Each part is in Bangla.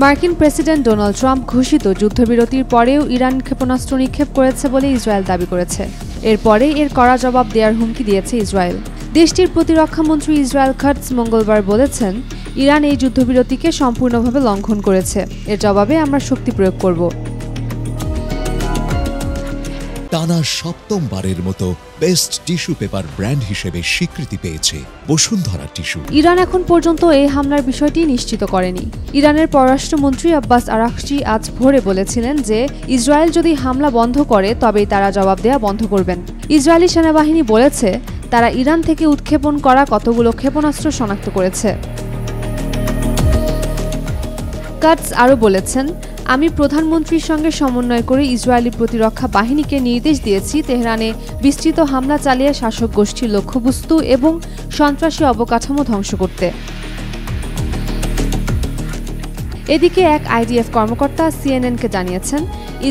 মার্কিন প্রেসিডেন্ট ডোনাল্ড ট্রাম্প ঘোষিত যুদ্ধবিরতির পরেও ইরান ক্ষেপণাস্ত্র নিক্ষেপ করেছে বলে ইসরায়েল দাবি করেছে। এরপরে এর কড়া জবাব দেওয়ার হুমকি দিয়েছে ইসরায়েল। দেশটির প্রতিরক্ষামন্ত্রী ইসরায়েল কাটজ মঙ্গলবার বলেছেন, ইরান এই যুদ্ধবিরতিকে সম্পূর্ণভাবে লঙ্ঘন করেছে। এর জবাবে আমরা শক্তি প্রয়োগ করব। টানা সপ্তমবারের মতো বেস্ট টিস্যু পেপার ব্র্যান্ড হিসেবে স্বীকৃতি পেয়েছে বসুন্ধরা টিস্যু। ইরান এখন পর্যন্ত এই হামলার বিষয়টি নিশ্চিত করেনি। ইরানের পররাষ্ট্রমন্ত্রী আব্বাস আরাকচি আজ ভোরে বলেছিলেন যে ইসরায়েল যদি হামলা বন্ধ করে তবেই তারা জবাব দেওয়া বন্ধ করবেন। ইসরায়েলি সেনাবাহিনী বলেছে তারা ইরান থেকে উৎক্ষেপণ করা কতগুলো ক্ষেপণাস্ত্র শনাক্ত করেছে। কাটজ আরও বলেছেন, আমি প্রধানমন্ত্রীর সঙ্গে সমন্বয় করে ইসরায়েলি প্রতিরক্ষা বাহিনীকে নির্দেশ দিয়েছি তেহরানে বিস্তৃত হামলা চালিয়ে শাসক গোষ্ঠীর লক্ষ্যবস্তু এবং সন্ত্রাসী অবকাঠামো ধ্বংস করতে। এদিকে এক আইডিএফ কর্মকর্তা সিএনএনকে জানিয়েছেন,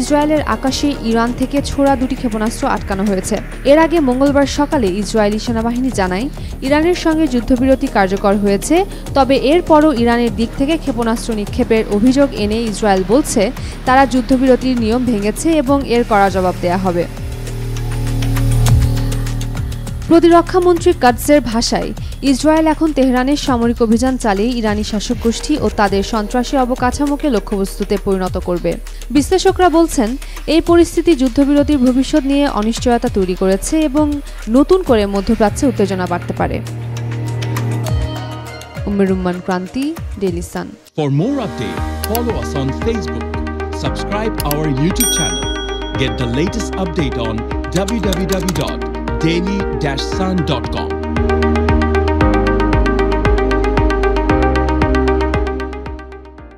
ইসরায়েলের আকাশে ইরান থেকে ছোড়া 2টি ক্ষেপণাস্ত্র আটকানো হয়েছে। এর আগে মঙ্গলবার সকালে ইসরায়েলি সেনাবাহিনী জানায় ইরানের সঙ্গে যুদ্ধবিরতি কার্যকর হয়েছে, তবে এরপরও ইরানের দিক থেকে ক্ষেপণাস্ত্র নিক্ষেপের অভিযোগ এনে ইসরায়েল বলছে তারা যুদ্ধবিরতির নিয়ম ভেঙেছে এবং এর কড়া জবাব দেয়া হবে। প্রতিরক্ষামন্ত্রী কাটজের ভাষায়, ইসরায়েল এখন তেহরানের সামরিক অভিযান চালিয়ে ইরানি শাসক গোষ্ঠী ও তাদের সন্ত্রাসী অবকাঠামোকে লক্ষ্যবস্তুতে পরিণত করবে। বিশ্লেষকরা বলছেন, এই পরিস্থিতি যুদ্ধবিরতির ভবিষ্যৎ নিয়ে অনিশ্চয়তা তৈরি করেছে এবং নতুন করে মধ্যপ্রাচ্যে উত্তেজনা বাড়তে পারে। উম্মেরুম্মান ক্রান্তি, Daily Sun. For more updates, follow us on Facebook, subscribe our YouTube channel, get the latest update on www.daily-sun.com.